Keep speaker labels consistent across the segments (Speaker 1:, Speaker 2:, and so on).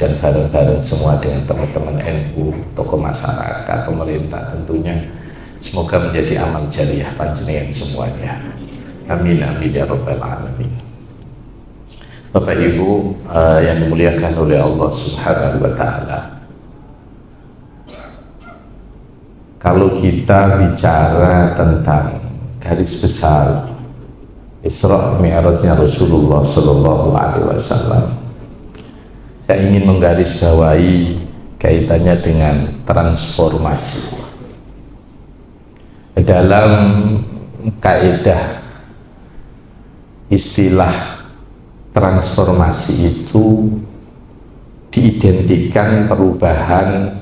Speaker 1: dan bareng-bareng semua dengan teman-teman NU, tokoh masyarakat, pemerintah tentunya semoga menjadi amal jariah panjenengan semuanya. Amin amin ya rabbal alamin. Bapak Ibu yang dimuliakan oleh Allah Subhanahu wa taala. Kalau kita bicara tentang garis besar Isra Mi'rajnya Rasulullah Sallallahu Alaihi Wasallam, saya ingin menggarisbawahi kaitannya dengan transformasi. Dalam kaidah istilah transformasi itu diidentikan perubahan,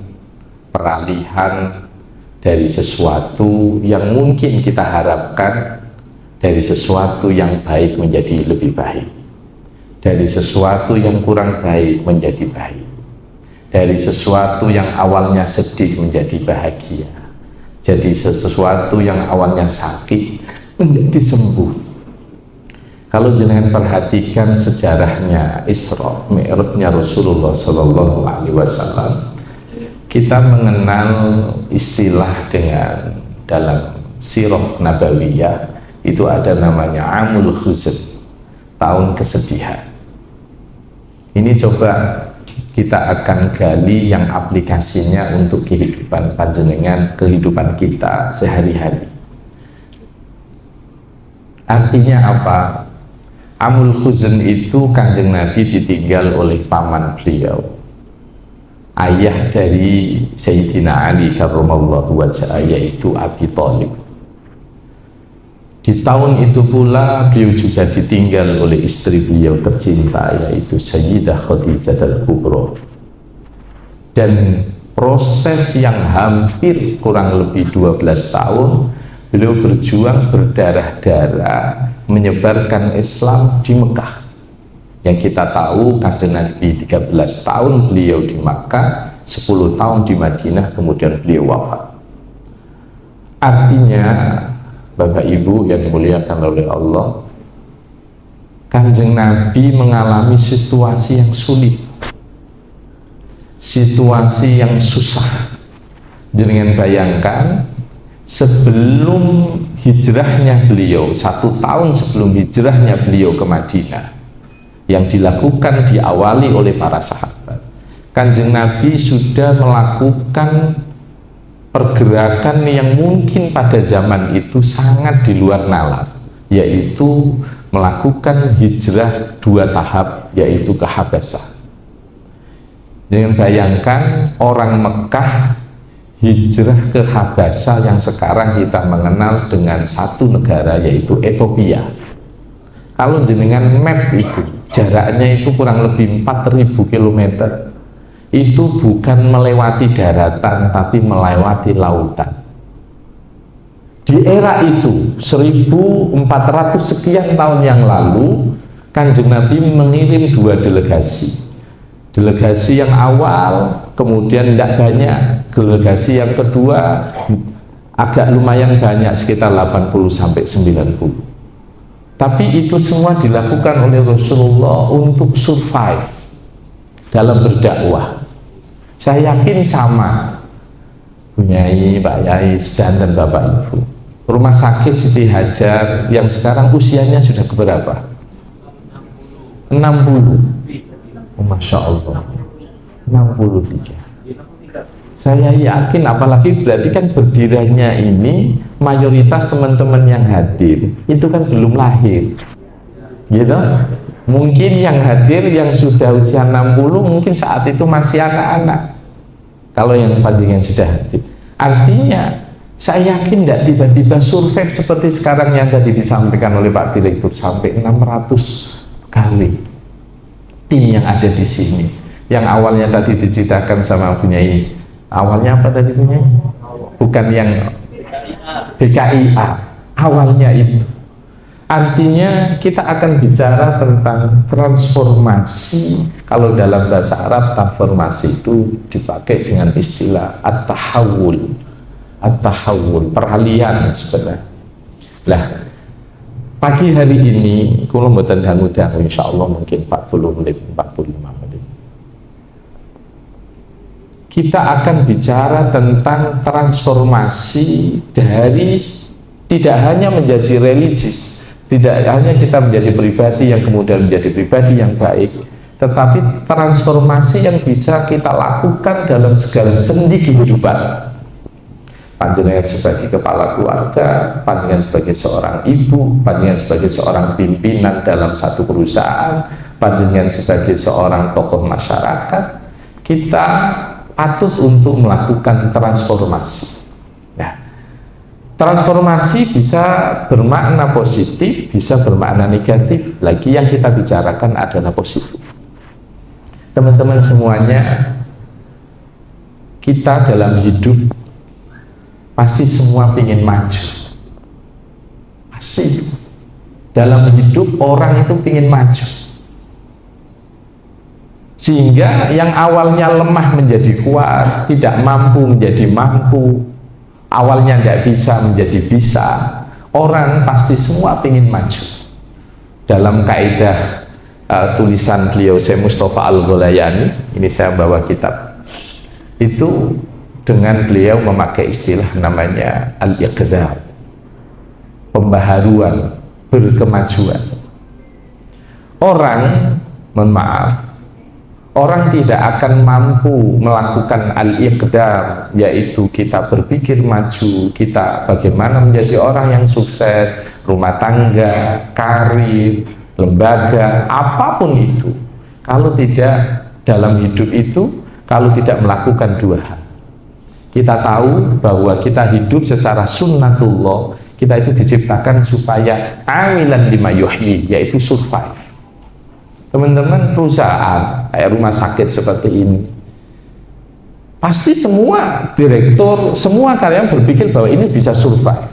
Speaker 1: peralihan dari sesuatu yang mungkin kita harapkan, dari sesuatu yang baik menjadi lebih baik, dari sesuatu yang kurang baik menjadi baik, dari sesuatu yang awalnya sedih menjadi bahagia, jadi sesuatu yang awalnya sakit menjadi sembuh. Kalau jenengan perhatikan sejarahnya Isra Mi'rajnya Rasulullah Sallallahu Alaihi Wasallam, kita mengenal istilah dengan dalam sirah nabawiyah itu ada namanya Amul Huzn, tahun kesedihan. Ini coba kita akan gali yang aplikasinya untuk kehidupan panjenengan, kehidupan kita sehari-hari. Artinya apa? Amul Huzn itu Kanjeng Nabi ditinggal oleh paman beliau, ayah dari Sayyidina Ali karramallahu wajhah, yaitu Abi Thalib. Di tahun itu pula beliau juga ditinggal oleh istri beliau tercinta, yaitu Sayyidah Khadijah al-Kubra. Dan proses yang hampir kurang lebih 12 tahun beliau berjuang berdarah-darah menyebarkan Islam di Mekah. Yang kita tahu Kanjeng Nabi 13 tahun beliau di Makkah, 10 tahun di Madinah, kemudian beliau wafat. Artinya Bapak Ibu yang dimuliakan oleh Allah, Kanjeng Nabi mengalami situasi yang sulit, situasi yang susah. Jangan bayangkan sebelum hijrahnya beliau, 1 tahun sebelum hijrahnya beliau ke Madinah, yang dilakukan diawali oleh para sahabat, Kanjeng Nabi sudah melakukan pergerakan yang mungkin pada zaman itu sangat di luar nalar, yaitu melakukan hijrah 2 tahap, yaitu ke Habasyah. Jangan bayangkan orang Mekah hijrah ke Habasyah yang sekarang kita mengenal dengan satu negara, yaitu Ethiopia. Kalau jenengan map itu, jaraknya itu kurang lebih 4.000 km. Itu bukan melewati daratan, tapi melewati lautan. Di era itu, 1400 sekian tahun yang lalu, Kanjeng Nabi mengirim 2 delegasi. Delegasi yang awal, kemudian tidak banyak. Delegasi yang kedua, agak lumayan banyak, sekitar 80-90. Tapi itu semua dilakukan oleh Rasulullah untuk survive dalam berdakwah. Saya yakin sama Bunyai, Pak Yai, dan Bapak Ibu. Rumah sakit Siti Hajar yang sekarang usianya sudah keberapa? 60. Oh, Masya Allah, 63. Saya yakin, apalagi berarti kan berdirinya ini mayoritas teman-teman yang hadir itu kan belum lahir, gitu. Mungkin yang hadir yang sudah usia 60 mungkin saat itu masih anak-anak. Kalau yang panjenengan sudah hadir, artinya saya yakin tidak tiba-tiba survei seperti sekarang yang tadi disampaikan oleh Pak Direktur sampai 600 kali tim yang ada di sini. Yang awalnya tadi diceritakan sama Bunyai, awalnya apa tadi Bunyai? Bukan yang BKIA, awalnya itu. Artinya kita akan bicara tentang transformasi. Kalau dalam bahasa Arab, transformasi itu dipakai dengan istilah at-tahawul. At-tahawul, peralihan sebenarnya. Lah, pagi hari ini, kalau mboten dangu-dangu, insya Allah mungkin 40 menit, 45 menit. kita akan bicara tentang transformasi dari tidak hanya menjadi religius, tidak hanya kita menjadi pribadi yang kemudian menjadi pribadi yang baik, tetapi transformasi yang bisa kita lakukan dalam segala sendi kehidupan. Panjenengan sebagai kepala keluarga, panjenengan sebagai seorang ibu, panjenengan sebagai seorang pimpinan dalam satu perusahaan, panjenengan sebagai seorang tokoh masyarakat, kita patut untuk melakukan transformasi. Nah, transformasi bisa bermakna positif, bisa bermakna negatif. Lagi yang kita bicarakan adalah positif. Teman-teman semuanya, kita dalam hidup pasti semua ingin maju. Pasti dalam hidup orang itu ingin maju, sehingga yang awalnya lemah menjadi kuat, tidak mampu menjadi mampu, awalnya tidak bisa menjadi bisa. Orang pasti semua ingin maju. Dalam kaidah tulisan beliau Syekh Mustafa Al-Gholayani, ini saya bawa kitab itu, dengan beliau memakai istilah namanya al-iqdam, pembaharuan, berkemajuan. Orang, mohon maaf, orang tidak akan mampu melakukan al-iqdam, yaitu kita berpikir maju, kita bagaimana menjadi orang yang sukses, rumah tangga, karir, lembaga, apapun itu, kalau tidak dalam hidup itu, kalau tidak melakukan dua hal. Kita tahu bahwa kita hidup secara sunnatullah, kita itu diciptakan supaya amilan lima yuhyi, yaitu survive. Teman-teman, perusahaan kayak rumah sakit seperti ini, pasti semua direktur, semua karyawan berpikir bahwa ini bisa survive.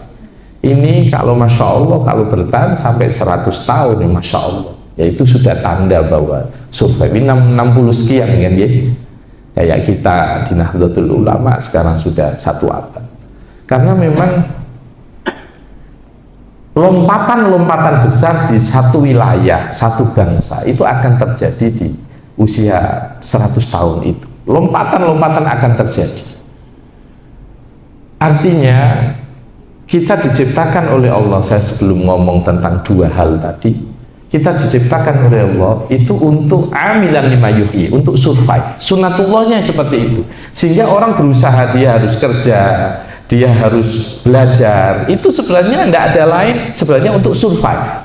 Speaker 1: Ini kalau Masya Allah, kalau bertahan sampai 100 tahun, ya Masya Allah, ya itu sudah tanda bahwa survive. Ini 60 sekian kan ya, kayak kita di Nahdlatul Ulama sekarang sudah 1 abad. Karena memang lompatan-lompatan besar di satu wilayah, satu bangsa itu akan terjadi di usia 100 tahun itu. Lompatan-lompatan akan terjadi. Artinya kita diciptakan oleh Allah, saya sebelum ngomong tentang dua hal tadi, kita diciptakan oleh Allah itu untuk amilan lima yuhyi, untuk survive. Sunnatullahnya seperti itu, sehingga orang berusaha, dia harus kerja, dia harus belajar, itu sebenarnya tidak ada lain sebenarnya untuk survive.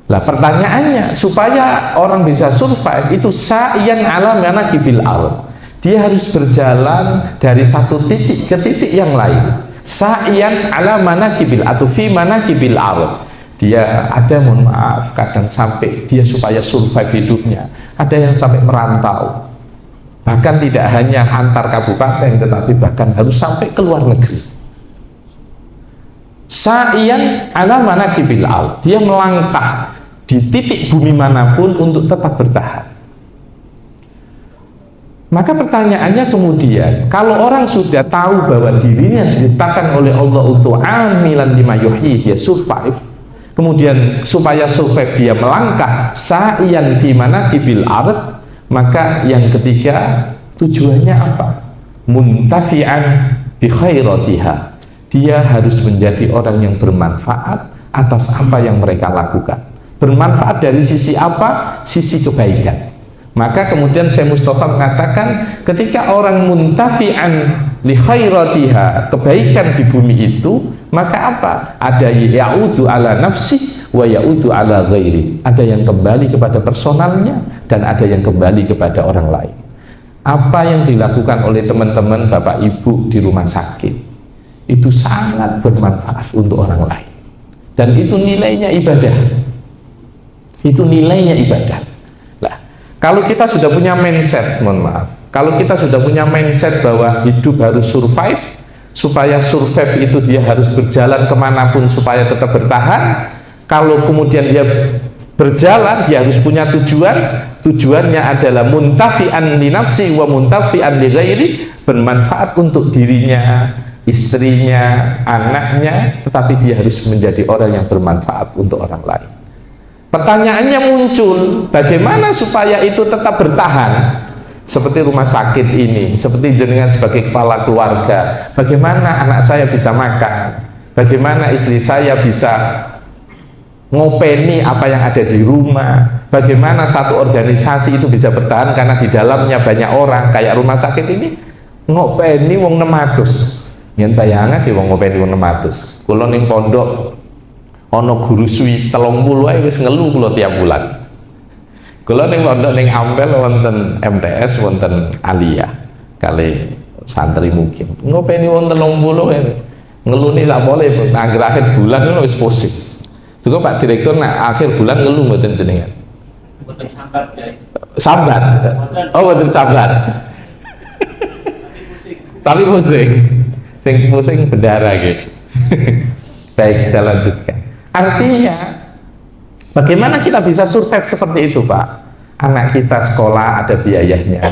Speaker 1: Lah pertanyaannya, supaya orang bisa survive itu sa'yan ala manakibil al, dia harus berjalan dari satu titik ke titik yang lain. Sa'yan ala manakibil atau fi manakibil al, dia ada, mohon maaf, kadang sampai dia supaya survive hidupnya, ada yang sampai merantau, bahkan tidak hanya antar kabupaten, tetapi bahkan harus sampai ke luar negeri. Sa'iyan ala manakibil al, dia melangkah di titik bumi manapun untuk tetap bertahan. Maka pertanyaannya kemudian, kalau orang sudah tahu bahwa dirinya diciptakan oleh Allah untuk amilan lima yuhyi, dia survive, kemudian supaya survive dia melangkah sa'iyan fi manakibil ard, maka yang ketiga tujuannya apa? Muntafi'an bi khairatiha, dia harus menjadi orang yang bermanfaat atas apa yang mereka lakukan. Bermanfaat dari sisi apa? Sisi kebaikan. Maka kemudian Syekh Mustafa mengatakan, ketika orang muntafi'an li khairatiha, kebaikan di bumi itu, maka apa? Ada ya'udu ala nafsi wa ya'udu ala ghairi, ada yang kembali kepada personalnya dan ada yang kembali kepada orang lain. Apa yang dilakukan oleh teman-teman Bapak Ibu di rumah sakit itu sangat bermanfaat untuk orang lain, dan itu nilainya ibadah. Itu nilainya ibadah. Nah, kalau kita sudah punya mindset, mohon maaf, kalau kita sudah punya mindset bahwa hidup harus survive, supaya survive itu dia harus berjalan kemanapun supaya tetap bertahan. Kalau kemudian dia berjalan, dia harus punya tujuan. Tujuannya adalah muntafi'an li nafsi wa muntafi'an li ghairi, bermanfaat untuk dirinya, istrinya, anaknya, tetapi dia harus menjadi orang yang bermanfaat untuk orang lain. Pertanyaannya muncul, bagaimana supaya itu tetap bertahan? seperti rumah sakit ini, seperti jenengan sebagai kepala keluarga, bagaimana anak saya bisa makan, bagaimana istri saya bisa ngopeni apa yang ada di rumah, bagaimana satu organisasi itu bisa bertahan karena di dalamnya banyak orang. Kayak rumah sakit ini ngopeni wong 600, yen bayangan di wong ngopeni wong 600. Kula ning pondok ana guru suwi 30 ae wis ngelu kula tiap bulan. Kula ning pondok ning Ampel wonten MTS, wonten Alia kali santri mungkin ngopeni wong 30 ae ngeluni tak boleh, akhir akhir bulan wis pusing. Juga Pak Direktur nak akhir bulan ngeluh mboten jenengan.
Speaker 2: Mboten sambat ya.
Speaker 1: Sambat. Oh, mboten sambat. Tapi pusing. Sing pusing bendara gitu. Baik, saya lanjutkan. Artinya bagaimana kita bisa survive seperti itu, Pak? Anak kita sekolah ada biayanya.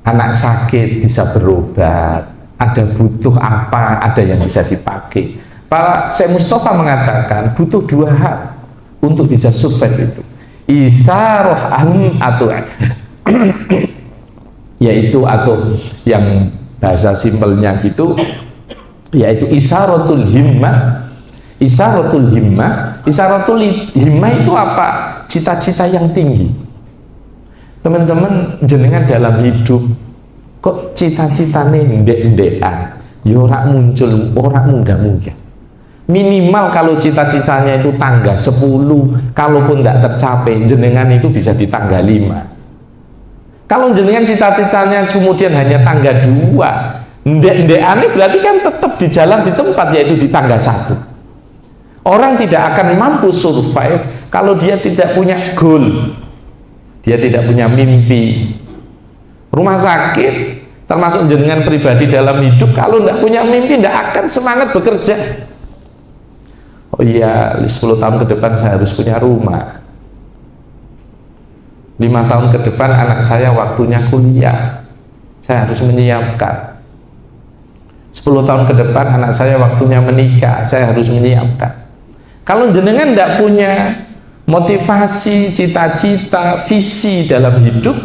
Speaker 1: Anak sakit bisa berobat, ada butuh apa, ada yang bisa dipakai. Pak Syekh Mustafa mengatakan butuh 2 hal untuk bisa survive itu. Isarohan atau yaitu atau yang bahasa simpelnya gitu, yaitu isaratul himmah. Isaratul himmah, isaratul himmah itu apa? Cita-cita yang tinggi. Teman-teman jenengan dalam hidup kok cita-citanya ndek-ndekan, ya ora muncul, ora munggah-munggah. Minimal kalau cita-citanya itu tangga 10, kalaupun tidak tercapai, jenengan itu bisa di tangga 5. Kalau jenengan cita-citanya kemudian hanya tangga 2, ndek-ndekannya berarti kan tetap di jalan di tempat, yaitu di tangga 1. Orang tidak akan mampu survive kalau dia tidak punya goal, dia tidak punya mimpi. Rumah sakit termasuk jenengan pribadi dalam hidup, kalau tidak punya mimpi tidak akan semangat bekerja. Oh iya, 10 tahun ke depan saya harus punya rumah, 5 tahun ke depan anak saya waktunya kuliah, saya harus menyiapkan. 10 tahun ke depan anak saya waktunya menikah, saya harus menyiapkan. Kalau jenengan tidak punya motivasi, cita-cita, visi dalam hidup,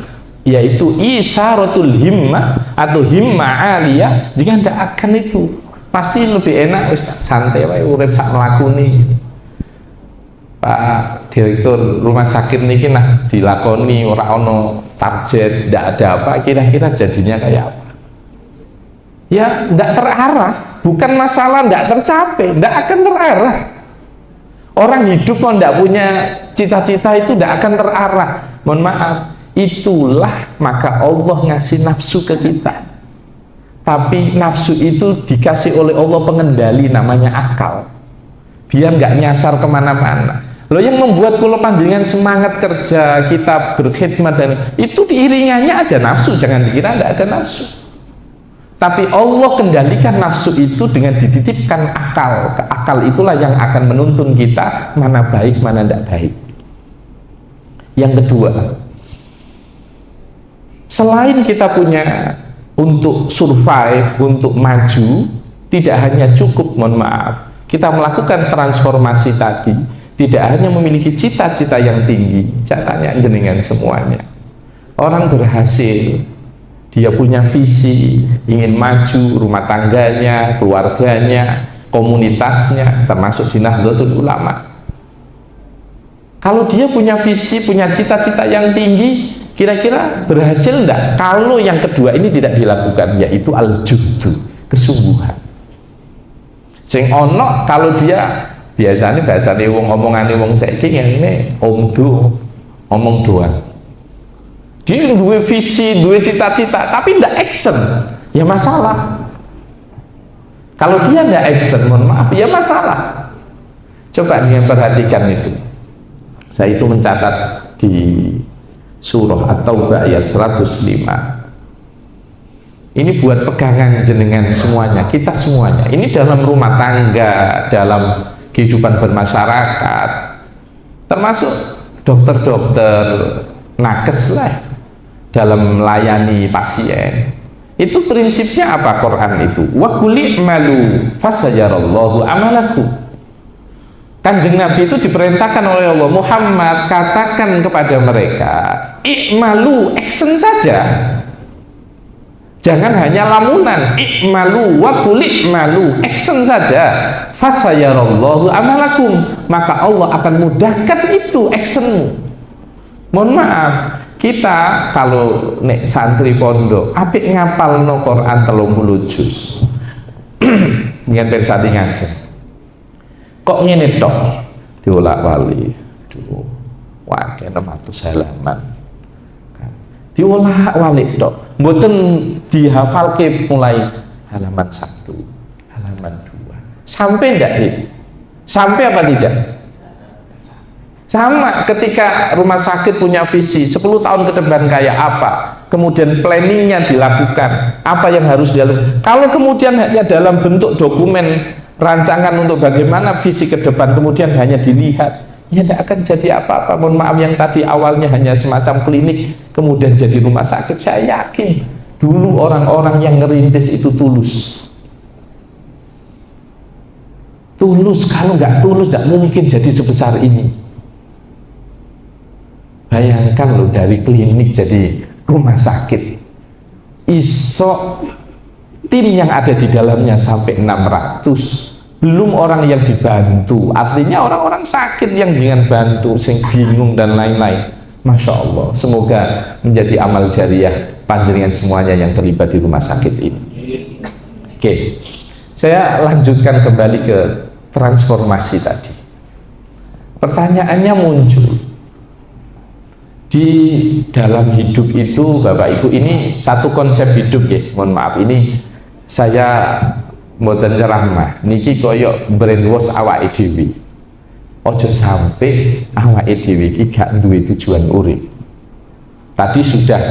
Speaker 1: yaitu isaratul himmah atau himmah aliyah, jika tidak akan itu pasti lebih enak wis santai wae urip sak mlakune. Pak Direktur rumah sakit niki nak dilakoni ora ono target, ndak ada apa, kira-kira jadinya kayak apa? Ya ndak terarah, bukan masalah ndak tercapai, ndak akan terarah. Orang hidup kalau ndak punya cita-cita itu ndak akan terarah. Mohon maaf, itulah maka Allah ngasih nafsu ke kita. Tapi nafsu itu dikasih oleh Allah pengendali namanya akal, biar nggak nyasar kemana-mana. Loh yang membuat kulo panjenengan semangat kerja, kita berkhidmat, dan itu diiringannya aja nafsu, jangan dikira nggak ada nafsu. Tapi Allah kendalikan nafsu itu dengan dititipkan akal. Akal itulah yang akan menuntun kita mana baik mana tidak baik. Yang kedua, selain kita punya untuk survive, untuk maju, tidak hanya cukup, mohon maaf, kita melakukan transformasi tadi, tidak hanya memiliki cita-cita yang tinggi. Saya tanya jenengan semuanya, orang berhasil, dia punya visi, ingin maju, rumah tangganya, keluarganya, komunitasnya, termasuk di Nahdlatul Ulama. Kalau dia punya visi, punya cita-cita yang tinggi, kira-kira berhasil enggak kalau yang kedua ini tidak dilakukan, yaitu al-juddu, kesungguhan. Sing ono kalau dia biasanya bahasane wong omongane wong saiki ngene, omdo, omong doang. Dia duwe visi, duwe cita-cita, tapi ndak action, ya masalah. Kalau dia ndak action, mohon maaf, ya masalah. Coba nih perhatikan itu. Saya itu mencatat di Surah At-Taubah ayat 105. Ini buat pegangan jenengan semuanya, kita semuanya. Ini dalam rumah tangga, dalam kehidupan bermasyarakat, termasuk dokter-dokter nakes lah, dalam melayani pasien. Itu prinsipnya apa Quran itu? Wa qul i'malu fasayarallahu amalakum. Kanjeng Nabi itu diperintahkan oleh Allah, Muhammad katakan kepada mereka, i'malu, action saja, jangan hanya lamunan, i'malu wa qul i'malu, action saja, fasayarallahu amalakum, maka Allah akan mudahkan itu actionmu. Mohon maaf, kita kalau nek santri pondok apik ngapalno Quran 30 juz dengan bersati ngaji kok ngene tok diolak-wali, aduh wah kena 600 halaman diolak-walik tok mboten dihafalke mulai halaman 1 halaman 2 sampai enggak nih? Sampai apa tidak? Sama ketika rumah sakit punya visi 10 tahun ke depan kayak apa, kemudian planningnya dilakukan, apa yang harus dilakukan. Kalau kemudian hanya dalam bentuk dokumen rancangan untuk bagaimana visi ke depan kemudian hanya dilihat, ya tidak akan jadi apa-apa. Mohon maaf, yang tadi awalnya hanya semacam klinik kemudian jadi rumah sakit. Saya yakin dulu orang-orang yang ngerintis itu tulus. Kalau nggak tulus nggak mungkin jadi sebesar ini. Bayangkan loh, dari klinik jadi rumah sakit, iso tim yang ada di dalamnya sampai 600, belum orang yang dibantu, artinya orang-orang sakit yang dengan bantu, sing bingung dan lain-lain. Masya Allah, semoga menjadi amal jariah panjenengan semuanya yang terlibat di rumah sakit ini. Oke, saya lanjutkan kembali ke transformasi tadi. Pertanyaannya muncul, di dalam hidup itu Bapak Ibu, ini satu konsep hidup ya, mohon maaf ini saya mboten ceramah niki koyok brainwash awake dhewe, ojo sampai awake dhewe iki gak duwe tujuan urip. Tadi sudah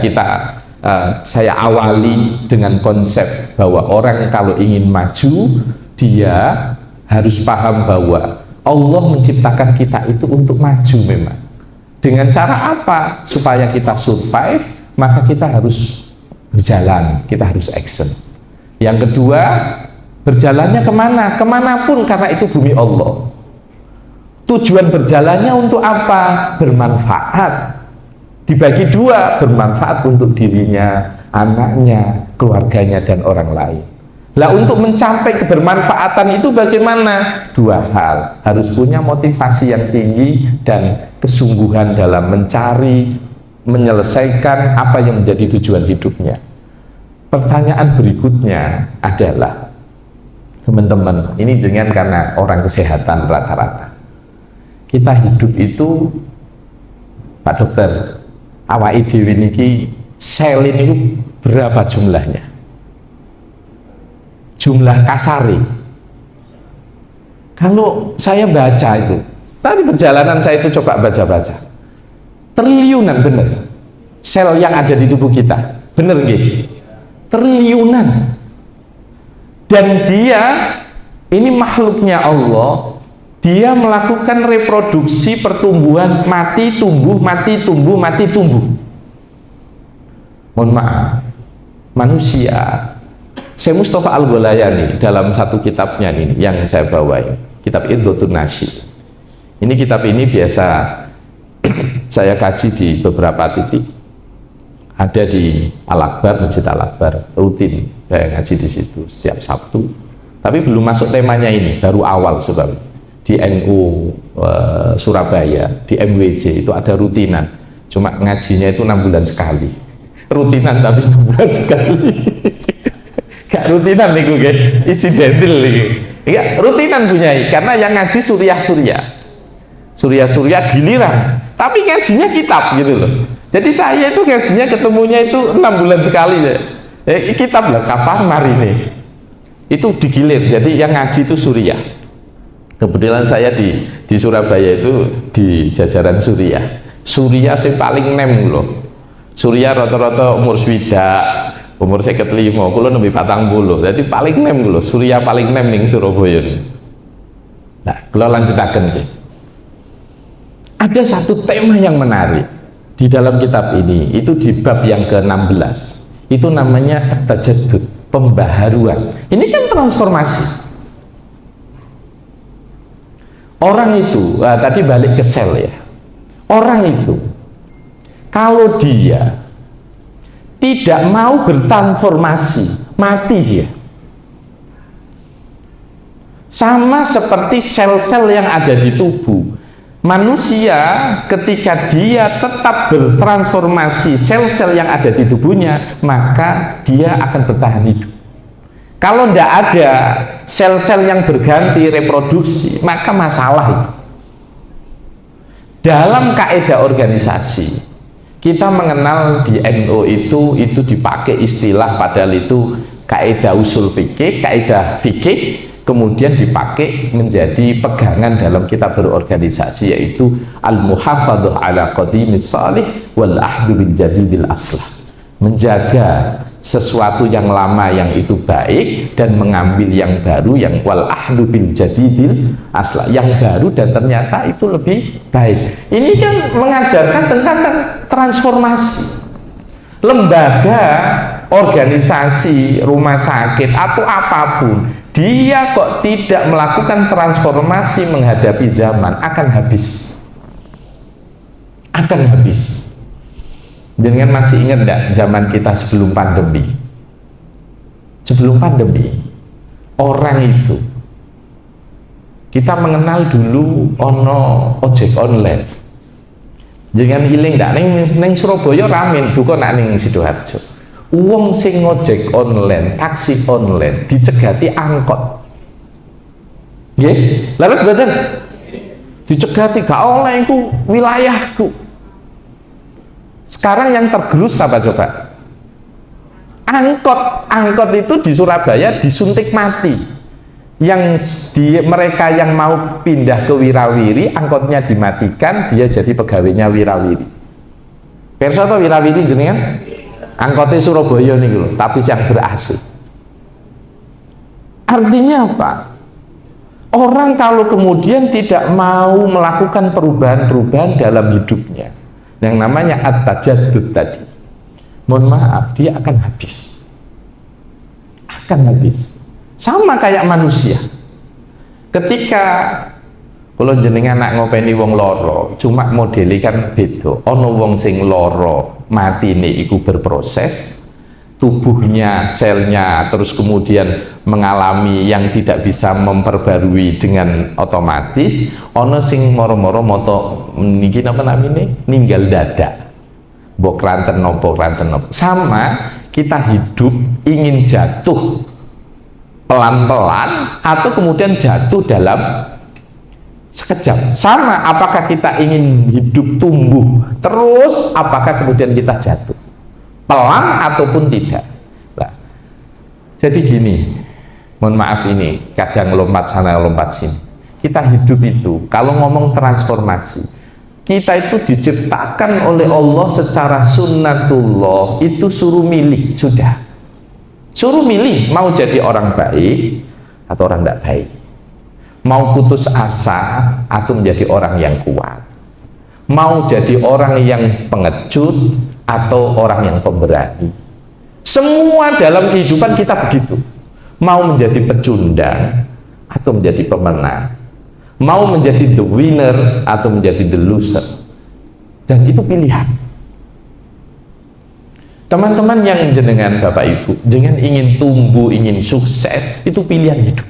Speaker 1: saya awali dengan konsep bahwa orang kalau ingin maju dia harus paham bahwa Allah menciptakan kita itu untuk maju memang. Dengan cara apa? Supaya kita survive, maka kita harus berjalan, kita harus action. Yang kedua, berjalannya kemana? Kemanapun, karena itu bumi Allah. Tujuan berjalannya untuk apa? Bermanfaat. Dibagi dua, bermanfaat untuk dirinya, anaknya, keluarganya, dan orang lain. Lah untuk mencapai kebermanfaatan itu bagaimana? Dua hal, harus punya motivasi yang tinggi dan kesungguhan dalam mencari, menyelesaikan apa yang menjadi tujuan hidupnya. Pertanyaan berikutnya adalah, teman-teman, ini jangan karena orang kesehatan rata-rata. Kita hidup itu, Pak Dokter, awake dhewe niki sel ini berapa jumlahnya? Jumlah kasari. Kalau saya baca itu, tadi perjalanan saya itu coba baca-baca, triliunan bener sel yang ada di tubuh kita, bener nggih? Triliunan. Dan dia ini makhluknya Allah, dia melakukan reproduksi, pertumbuhan, mati tumbuh, mati tumbuh, mati tumbuh. Mohon maaf, manusia, Syekh Mustafa Al-Gholayani dalam satu kitabnya ini yang saya bawa, kitab Idhotun Nasyi. Ini kitab ini biasa saya kaji di beberapa titik. Ada di Al-Akbar, Masjid Al-Akbar, rutin saya ngaji di situ setiap Sabtu. Tapi belum masuk temanya ini, baru awal sebab di NU Surabaya, di MWJ itu ada rutinan. Cuma ngajinya itu 6 bulan sekali. Rutinan tapi 6 bulan sekali. Gak rutinan nih gue, insidental nih. Ya, rutinan punya, karena yang ngaji Surya giliran, tapi ngajinya kitab gitu loh. Jadi saya itu ngajinya ketemunya itu 6 bulan sekali ya. Kitab lah, kapan mari nih. Itu digilir, jadi yang ngaji itu Surya. Kebetulan saya di Surabaya itu di jajaran Surya sih paling nem loh. Surya rata-rata umur swidak, umur 55, kula nembe 40. Jadi paling nem lho, Surya paling nem ning Surabaya. Nah, kula lanjutaken nggih. Ada satu tema yang menarik di dalam kitab ini, itu di bab yang ke-16. Itu namanya at-tajaddud, pembaharuan. Ini kan transformasi. Orang itu, tadi balik ke sel ya. Orang itu, kalau dia tidak mau bertransformasi, mati dia. Sama seperti sel-sel yang ada di tubuh. Manusia ketika dia tetap bertransformasi sel-sel yang ada di tubuhnya, maka dia akan bertahan hidup. Kalau tidak ada sel-sel yang berganti reproduksi, maka masalah itu. Dalam kaidah organisasi, kita mengenal di NU itu dipakai istilah, padahal itu kaidah usul fikih, kaidah fikih, kemudian dipakai menjadi pegangan dalam kita berorganisasi, yaitu al-muhafadzah ala qadimis salih wal ahdu bil jadidil aslah. Menjaga sesuatu yang lama yang itu baik dan mengambil yang baru yang wal ahdu bil jadidil aslah, yang baru dan ternyata itu lebih baik. Ini kan mengajarkan tentang transformasi. Lembaga, organisasi, rumah sakit atau apapun, dia kok tidak melakukan transformasi menghadapi zaman, akan habis. Akan habis. Jangan masih ingat enggak zaman kita sebelum pandemi? Sebelum pandemi, orang itu kita mengenal dulu ono ojek online. Jangan iling enggak neng Surabaya ramen duko nak ning Sidoarjo. Uang sing ngojek online, taksi online dicegati angkot. Nggih, laras boten? Dicegati gak oleh iku wilayahku. Sekarang yang tergerus apa coba? Angkot itu di Surabaya disuntik mati. Yang mereka yang mau pindah ke Wirawiri, angkotnya dimatikan, dia jadi pegawainya Wirawiri. Perso apa Wirawiri jenengan? Angkotnya Surabaya nih loh, tapi yang berhasil. Artinya apa? Orang kalau kemudian tidak mau melakukan perubahan-perubahan dalam hidupnya, yang namanya at-tajaddud tadi, mohon maaf, dia akan habis. Akan habis. Sama kayak manusia. Ketika kalau jenengan nak ngopeni wong loro, cuma modeli kan beda. Ono wong sing loro mati nih iku berproses, tubuhnya, selnya terus kemudian mengalami yang tidak bisa memperbarui dengan otomatis. Ono sing moro-moro moto niki napa namine ninggal dadak. Mbok kranten nopo. Sama kita hidup ingin jatuh pelan-pelan atau kemudian jatuh dalam sekejap. Sama, apakah kita ingin hidup tumbuh terus, apakah kemudian kita jatuh pelan ataupun tidak. Nah, jadi gini, mohon maaf ini kadang lompat sana lompat sini. Kita hidup itu kalau ngomong transformasi, kita itu diciptakan oleh Allah secara sunnatullah, itu suruh milih, sudah suruh milih mau jadi orang baik atau orang tidak baik, mau putus asa atau menjadi orang yang kuat, mau jadi orang yang pengecut atau orang yang pemberani. Semua dalam kehidupan kita begitu, mau menjadi pecundang atau menjadi pemenang, mau menjadi the winner atau menjadi the loser, dan itu pilihan. Teman-teman yang jenengan Bapak Ibu, jangan ingin tumbuh, ingin sukses, itu pilihan hidup.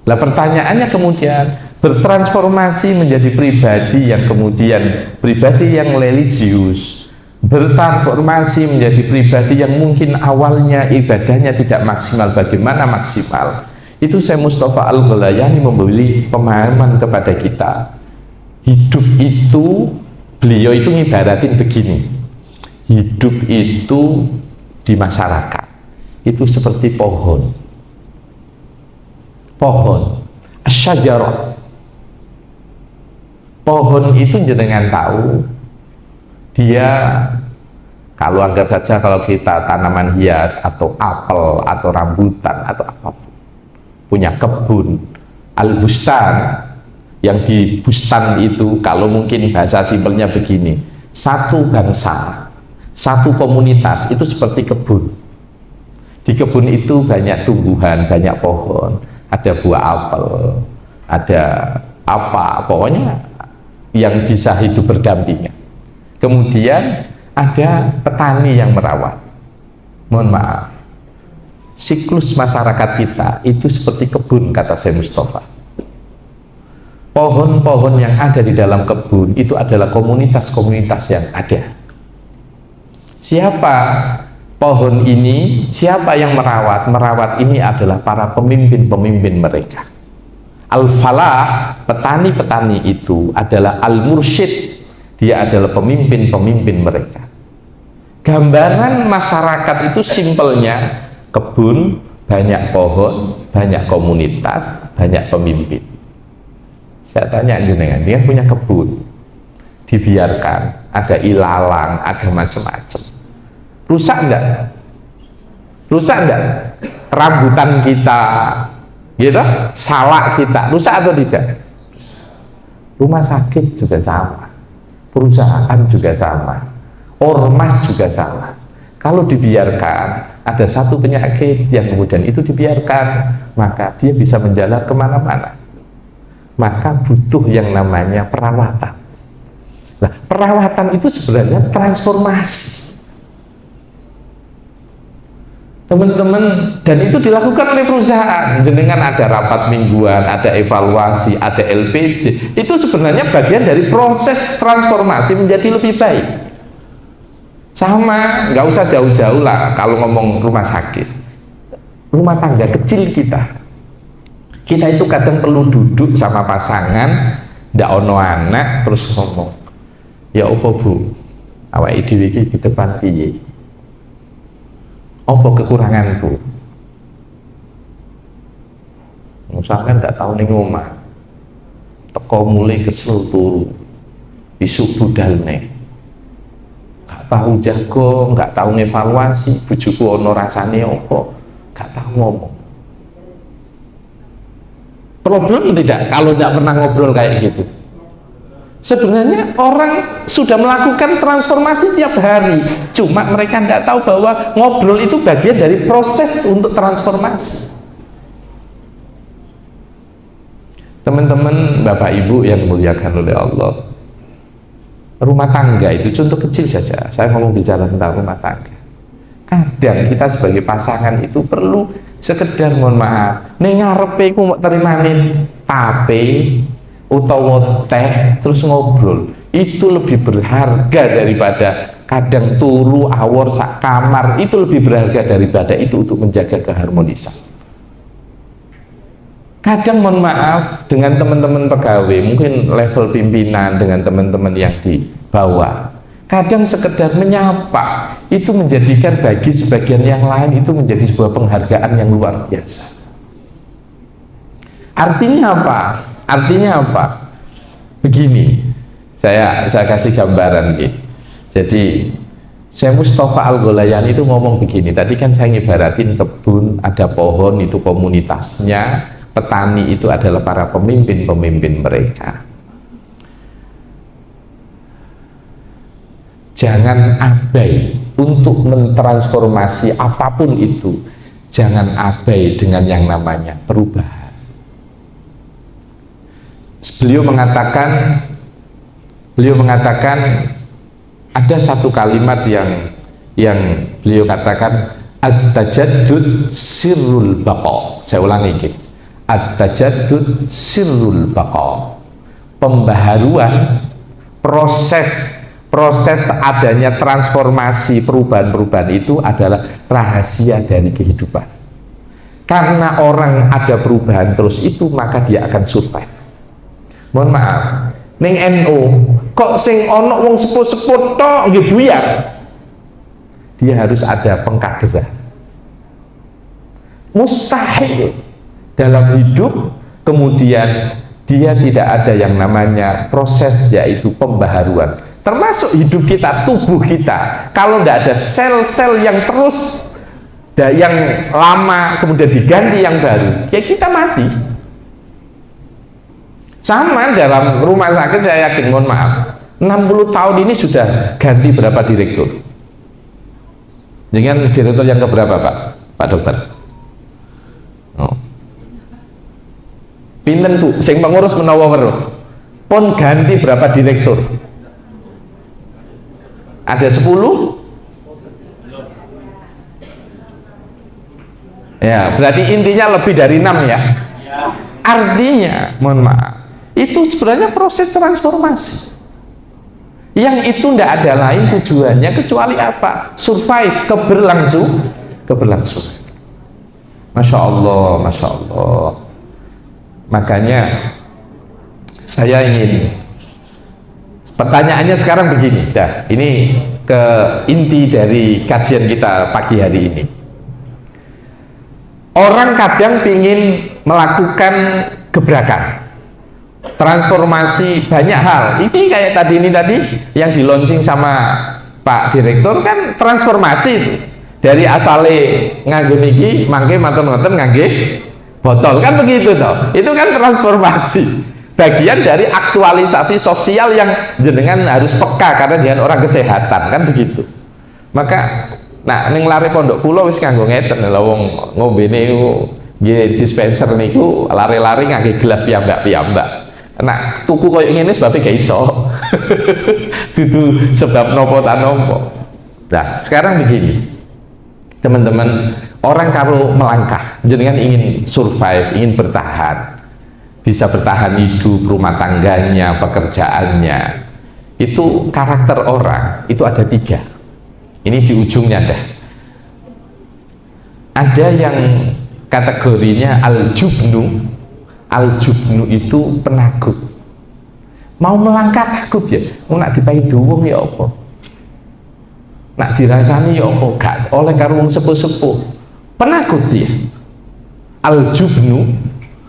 Speaker 1: Lah pertanyaannya kemudian, bertransformasi menjadi pribadi yang kemudian pribadi yang religius, bertransformasi menjadi pribadi yang mungkin awalnya ibadahnya tidak maksimal, bagaimana maksimal? Itu Syekh Mustafa Al-Ghalayani memberi pemahaman kepada kita. Hidup itu, beliau itu ngibaratin begini, hidup itu di masyarakat itu seperti pohon asyajarah. Pohon itu jenengan tahu, dia kalau anggap saja kalau kita tanaman hias atau apel atau rambutan atau apapun, punya kebun al-bustan, yang di bustan itu kalau mungkin bahasa simpelnya begini, satu bangsa, satu komunitas itu seperti kebun. Di kebun itu banyak tumbuhan, banyak pohon, ada buah apel, ada apa, pokoknya yang bisa hidup berdampingan. Kemudian ada petani yang merawat. Mohon maaf, siklus masyarakat kita itu seperti kebun, kata saya Mustafa. Pohon-pohon yang ada di dalam kebun itu adalah komunitas-komunitas yang ada. Siapa pohon ini, siapa yang merawat? Merawat ini adalah para pemimpin-pemimpin mereka. Al-falah, petani-petani itu adalah al-mursyid, dia adalah pemimpin-pemimpin mereka. Gambaran masyarakat itu simpelnya kebun, banyak pohon, banyak komunitas, banyak pemimpin. Saya tanya jenengan, dia punya kebun, dibiarkan, ada ilalang, ada macam-macam. Rusak enggak? Rusak enggak? Rambutan kita, gitu, salak kita, rusak atau tidak? Rumah sakit juga sama, perusahaan juga sama, ormas juga sama. Kalau dibiarkan, ada satu penyakit yang kemudian itu dibiarkan, maka dia bisa menjalar kemana-mana. Maka butuh yang namanya perawatan. Nah, perawatan itu sebenarnya transformasi, teman-teman, dan itu dilakukan oleh perusahaan. Jenengan ada rapat mingguan, ada evaluasi, ada LPJ, itu sebenarnya bagian dari proses transformasi menjadi lebih baik. Sama, nggak usah jauh-jauh lah kalau ngomong rumah sakit, rumah tangga kecil kita itu kadang perlu duduk sama pasangan, ndak ono anak, terus ngomong, ya opo bu, awake dhewe iki di depan piye? Apa kekuranganku? Misalkan nggak tahu ning omah, teko mulai kesel turu, isuk budal nih, nggak tahu jago, nggak tahu ngevaluasi, bojoku ono rasane opo, nggak tahu ngomong. Problem tidak kalau tidak pernah ngobrol kayak gitu? Sebenarnya orang sudah melakukan transformasi tiap hari, cuma mereka tidak tahu bahwa ngobrol itu bagian dari proses untuk transformasi. Teman-teman, Bapak Ibu yang dimuliakan oleh Allah, rumah tangga itu contoh kecil saja, saya ngomong bicara tentang rumah tangga. Kadang kita sebagai pasangan itu perlu sekedar, mohon maaf, ning ngarepe ku mau terimane tape utawa teh terus ngobrol, itu lebih berharga daripada kadang turu awor sak kamar, itu lebih berharga daripada itu untuk menjaga keharmonisan. Kadang mohon maaf dengan teman-teman pegawai, mungkin level pimpinan dengan teman-teman yang di bawah, kadang sekedar menyapa itu menjadikan bagi sebagian yang lain itu menjadi sebuah penghargaan yang luar biasa. Artinya apa? Artinya apa? Begini, saya kasih gambaran gitu. Jadi saya Mustafa Al-Gholayani itu ngomong begini, tadi kan saya ngibaratin kebun, ada pohon, itu komunitasnya, petani itu adalah para pemimpin-pemimpin mereka. Jangan abai untuk mentransformasi apapun itu, jangan abai dengan yang namanya perubahan. Beliau mengatakan ada satu kalimat yang beliau katakan, at-tajaddud sirrul baqa. Saya ulangi ini, at-tajaddud sirrul baqa. Pembaharuan, proses adanya transformasi, perubahan-perubahan itu adalah rahasia dari kehidupan. Karena orang ada perubahan terus itu, maka dia akan survive. Mohon maaf, ning NU kok sing ono wong sepuh-sepuh tok nggih buyar. Dia harus ada pengkaderan. Mustahil dalam hidup kemudian dia tidak ada yang namanya proses, yaitu pembaharuan. Termasuk hidup kita, tubuh kita, kalau tidak ada sel-sel yang terus yang lama kemudian diganti yang baru, ya kita mati. Sama dalam rumah sakit, saya yakin, mohon maaf, 60 tahun ini sudah ganti berapa direktur? Dengan direktur yang keberapa Pak dokter? Oh. Pinten Bu, sing pengurus menawa weruh. Pun ganti berapa direktur? Ada 10? Ya, berarti intinya lebih dari 6 ya. Artinya, mohon maaf, itu sebenarnya proses transformasi. Yang itu tidak ada lain tujuannya kecuali apa? Survive, keberlangsungan. Masya Allah, Masya Allah. Makanya saya ingin, pertanyaannya sekarang begini, dah, ini ke inti dari kajian kita pagi hari ini. Orang kadang ingin melakukan gebrakan, transformasi banyak hal. Ini kayak tadi yang di launching sama Pak Direktur kan transformasi itu. Dari asale nganggo niki, mangke maten-maten ngangge botol kan begitu toh. Itu kan transformasi. Bagian dari aktualisasi sosial yang jenengan harus peka karena dengan orang kesehatan kan begitu. Maka nah ning lare pondok kula wis kanggo ngeten lha wong ngombene niku nggih dispenser niku lare-lare ngangge gelas piyambak-piyambak. Nah tuku koyo ngene sebab gak iso. Dudu sebab nopo ta nopo. Nah, sekarang begini. Teman-teman, orang kalau melangkah, jenengan ingin survive, ingin bertahan, bisa bertahan hidup, rumah tangganya, pekerjaannya, itu karakter orang, itu ada 3. Ini di ujungnya dah. Ada yang kategorinya al-jubnu. Al-jubnu itu penakut. Mau melangkah takut ya, nak dipahi duwung ya apa? Nak dirasani ya apa? Gak oleh karo wong sepuh-sepuh. Penakut dia. Al-jubnu.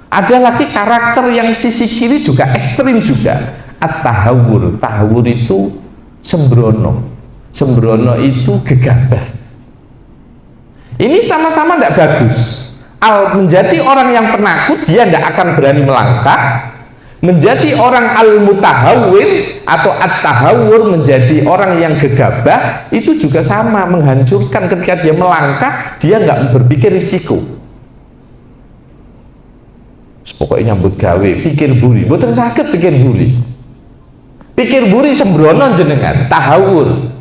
Speaker 1: Ada lagi karakter yang sisi kiri juga ekstrim juga. At-tahawur. Tahawur itu sembrono. Sembrono itu gegabah. Ini sama-sama tidak bagus. Menjadi orang yang penakut, dia tidak akan berani melangkah. Menjadi orang al-mutahawwir atau at-tahawur, menjadi orang yang gegabah, itu juga sama, menghancurkan. Ketika dia melangkah, dia nggak berpikir risiko. Pokoknya nyambut gawe, pikir buri, boten sakit pikir buri. Pikir buri sembrono jenengan, tahawur.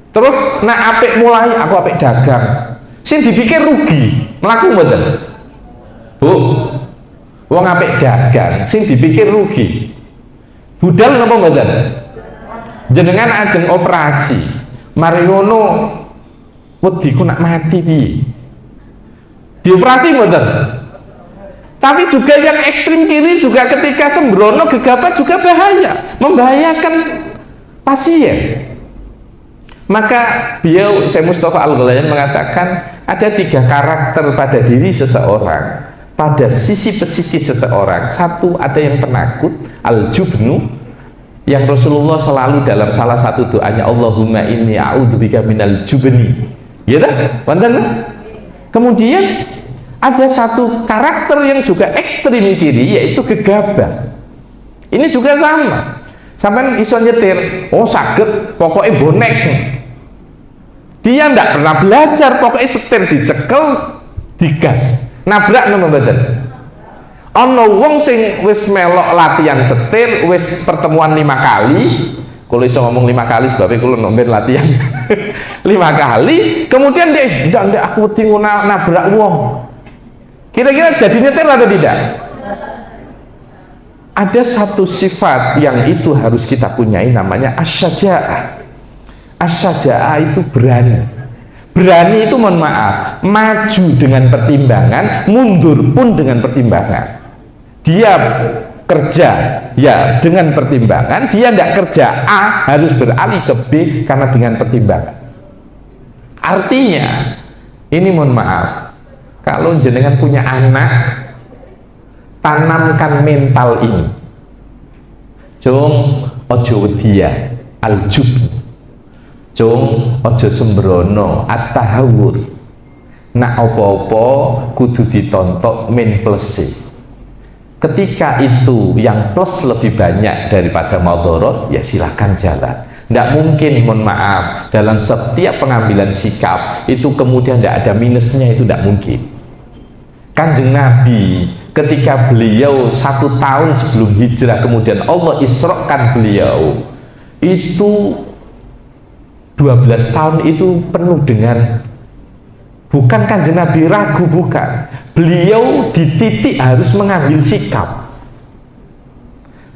Speaker 1: Terus nak apik mulai, aku apik dagang. Sing dipikir rugi, melaku mboten? Bu, wong apik dagang, sing dipikir rugi. Budal napa mboten? Jenengan ajeng operasi. Mari ngono wediku nak mati piye? Dioperasi mboten? Tapi juga yang ekstrim kiri juga ketika sembrono gegabah juga bahaya, membahayakan pasien. Maka beliau, Syekh Mustafa Al-Ghalayan mengatakan ada 3 karakter pada diri seseorang, pada sisi psikis seseorang. Satu, ada yang penakut, al-jubnu, yang Rasulullah selalu dalam salah satu doanya, Allahumma inni a'udzubika minal jubni. Ya dah, kemudian ada satu karakter yang juga ekstrim kiri, yaitu gegabah. Ini juga sama. Sampai iso nyetir, oh saged, pokoknya bonek. Dia ndak pernah belajar, pokoknya setir dicekel, digas, nabrak nama badan. Ono wong sing wis melok latihan setir, wis pertemuan 5 kali. Kalau iso ngomong 5 kali, sebabnya kalau nomben latihan 5 kali, kemudian dia ndak aku tinggal nabrak wong. Kira-kira jadi nyetir atau tidak? Ada satu sifat yang itu harus kita punyai, namanya as-syaja'ah. As-syaja'ah itu berani. Berani itu mohon maaf, maju dengan pertimbangan, mundur pun dengan pertimbangan. Dia kerja ya dengan pertimbangan, dia tidak kerja A harus beralih ke B karena dengan pertimbangan. Artinya ini mohon maaf, kalau jenengan punya anak, tanamkan mental ini. Jong ojo wedia al-jubn. Jong ojo sembrono at-tahawur. Nak opo-opo kudu ditontok min plus. Ketika itu yang plus lebih banyak daripada madorot, ya silakan jalan. Tidak mungkin, mohon maaf, dalam setiap pengambilan sikap itu kemudian tidak ada minusnya, itu tidak mungkin. Kanjeng Nabi ketika beliau 1 tahun sebelum hijrah kemudian Allah isrokan beliau, itu 12 tahun itu penuh dengan, bukan kanjeng Nabi ragu, bukan, beliau di titik harus mengambil sikap.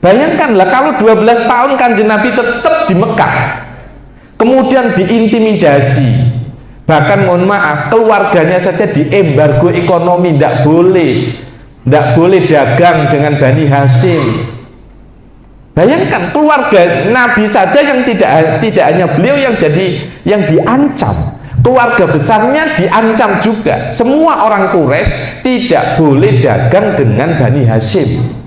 Speaker 1: Bayangkanlah kalau 12 tahun kanjeng Nabi tetap di Mekah, kemudian diintimidasi, bahkan mohon maaf keluarganya saja diembargo ekonomi, tidak boleh dagang dengan Bani Hashim. Bayangkan keluarga Nabi saja yang tidak hanya beliau yang diancam, keluarga besarnya diancam juga. Semua orang Quraisy tidak boleh dagang dengan Bani Hashim.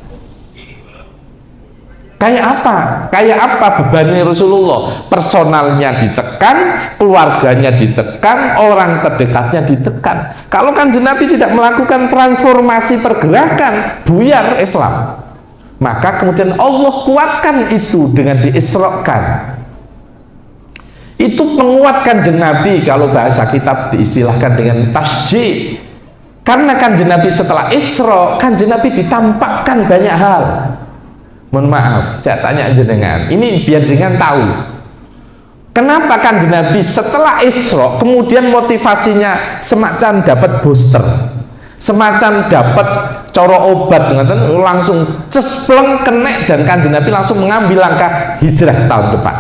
Speaker 1: Kayak apa bebannya Rasulullah? Personalnya ditekan, keluarganya ditekan, orang terdekatnya ditekan. Kalau kanjeng Nabi tidak melakukan transformasi pergerakan, buyar Islam. Maka kemudian Allah kuatkan itu dengan diisrokan. Itu penguat kanjeng Nabi, kalau bahasa kitab diistilahkan dengan tasjid. Karena kanjeng Nabi setelah Isra, kanjeng Nabi ditampakkan banyak hal. Mohon maaf, saya tanya jenengan, ini biar jenengan tahu kenapa kanjeng Nabi setelah Isra kemudian motivasinya semacam dapat booster, semacam dapat coro obat, langsung cespleng kenek, dan kanjeng Nabi langsung mengambil langkah hijrah tahun depan.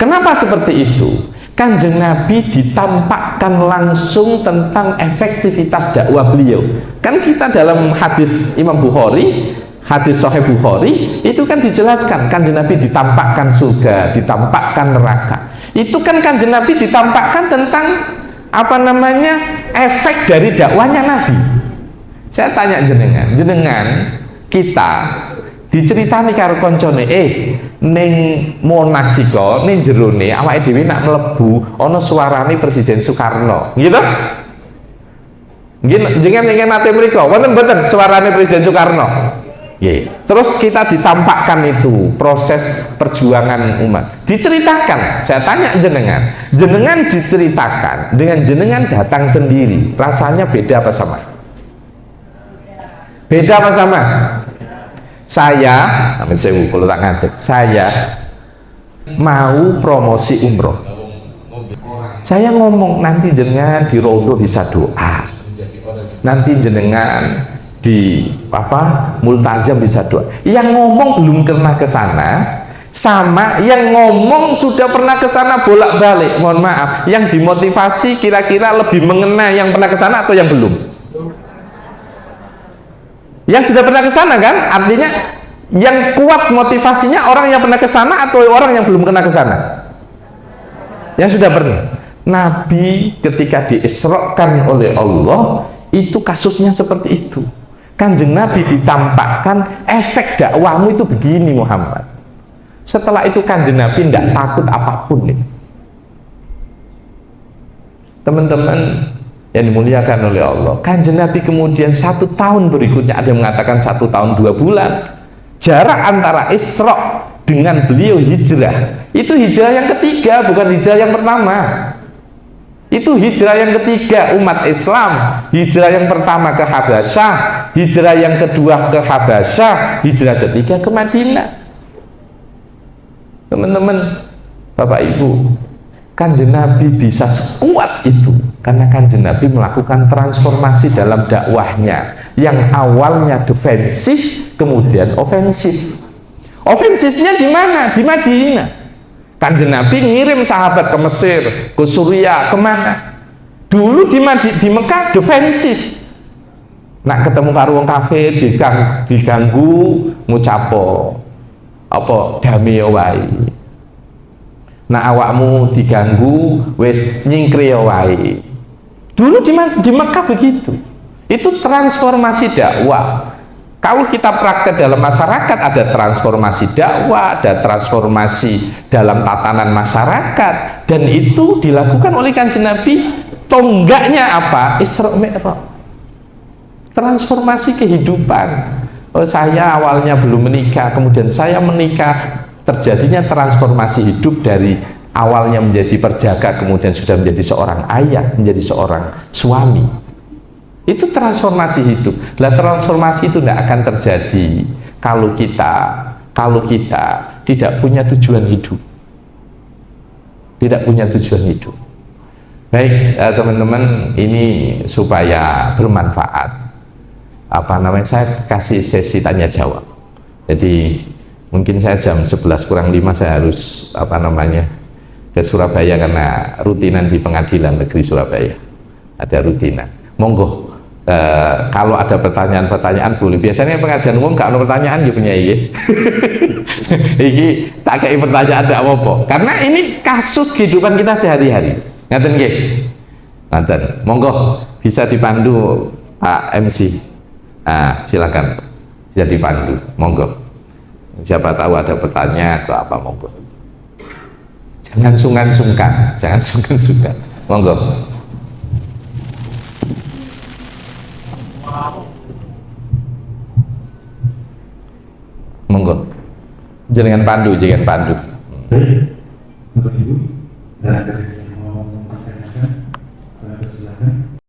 Speaker 1: Kenapa seperti itu? Kanjeng Nabi ditampakkan langsung tentang efektivitas dakwah beliau. Kan kita dalam hadis Imam Bukhari, hadis Sahih Bukhari itu kan dijelaskan kanjeng Nabi ditampakkan surga, ditampakkan neraka. Itu kan kanjeng Nabi ditampakkan tentang efek dari dakwahnya Nabi. Saya tanya jenengan kita diceritani karo koncone, ning Monas iko ning jerone awake dhewe nak mlebu ana suarane Presiden Soekarno, gitu? Nggih, jenengan nate mriku wonten mboten suarane Presiden Soekarno? Terus kita ditampakkan itu proses perjuangan umat, diceritakan. Saya tanya jenengan diceritakan dengan jenengan datang sendiri, rasanya beda apa sama? Beda apa sama? Saya, amin sewu kalau tak ngantuk, saya mau promosi umroh. Saya ngomong nanti jenengan di rondo bisa doa, nanti jenengan di multazam bisa doa. Yang ngomong belum pernah ke sana sama yang ngomong sudah pernah ke sana bolak-balik. Mohon maaf, yang dimotivasi kira-kira lebih mengena yang pernah ke sana atau yang belum? Yang sudah pernah ke sana kan? Artinya yang kuat motivasinya orang yang pernah ke sana atau orang yang belum pernah ke sana? Yang sudah pernah. Nabi ketika diisrokan oleh Allah itu kasusnya seperti itu. Kanjeng Nabi ditampakkan efek dakwahmu itu begini Muhammad. Setelah itu kanjeng Nabi tidak takut apapun. Teman-teman yang dimuliakan oleh Allah, kanjeng Nabi kemudian 1 tahun berikutnya, ada yang mengatakan 1 tahun 2 bulan, jarak antara Isra dengan beliau hijrah, itu hijrah yang ketiga, bukan hijrah yang pertama. Itu hijrah yang ketiga umat Islam. Hijrah yang pertama ke Habasyah, hijrah yang kedua ke Habasyah, hijrah ketiga ke Madinah. Teman-teman, Bapak Ibu, kanjeng Nabi bisa sekuat itu karena kanjeng Nabi melakukan transformasi dalam dakwahnya yang awalnya defensif kemudian ofensif. Ofensifnya di mana? Di Madinah. Kanjeng Nabi ngirim sahabat ke Mesir, ke Suriah, kemana? Dulu di Mekah defensif. Nak ketemu karo wong kafir diganggu ngucapo apa dame wae. Nak awakmu diganggu wis nyingkre wae. Dulu di Mekah begitu. Itu transformasi dakwah. Kalau kita praktek dalam masyarakat, ada transformasi dakwah, ada transformasi dalam tatanan masyarakat, dan itu dilakukan oleh kanjeng Nabi. Tonggaknya apa? Isra Mi'raj. Transformasi kehidupan. Oh, saya awalnya belum menikah, kemudian saya menikah, terjadinya transformasi hidup dari awalnya menjadi perjaka, kemudian sudah menjadi seorang ayah, menjadi seorang suami. Itu transformasi hidup. Lah transformasi itu tidak akan terjadi kalau kita tidak punya tujuan hidup. Tidak punya tujuan hidup. Baik, teman-teman, ini supaya bermanfaat. Saya kasih sesi tanya jawab. Jadi mungkin saya jam 11 kurang 5 saya harus ke Surabaya karena rutinan di Pengadilan Negeri Surabaya. Ada rutinan. Monggo. Kalau ada pertanyaan-pertanyaan boleh. Biasanya pengajian umum gak ada pertanyaan ya punya ini tak kayak pertanyaan tidak apa-apa. Karena ini kasus kehidupan kita sehari-hari. Ngaten nggih. Ngaten. Monggo bisa dipandu Pak MC. Nah, silakan. Bisa dipandu. Monggo. Siapa tahu ada pertanyaan atau apa, monggo. Jangan sungkan-sungkan. Jangan sungkan-sungkan. Monggo. Monggo, jangan pandu.
Speaker 3: Bapak Ibu, dan ada yang mau mempertanyakan, silakan.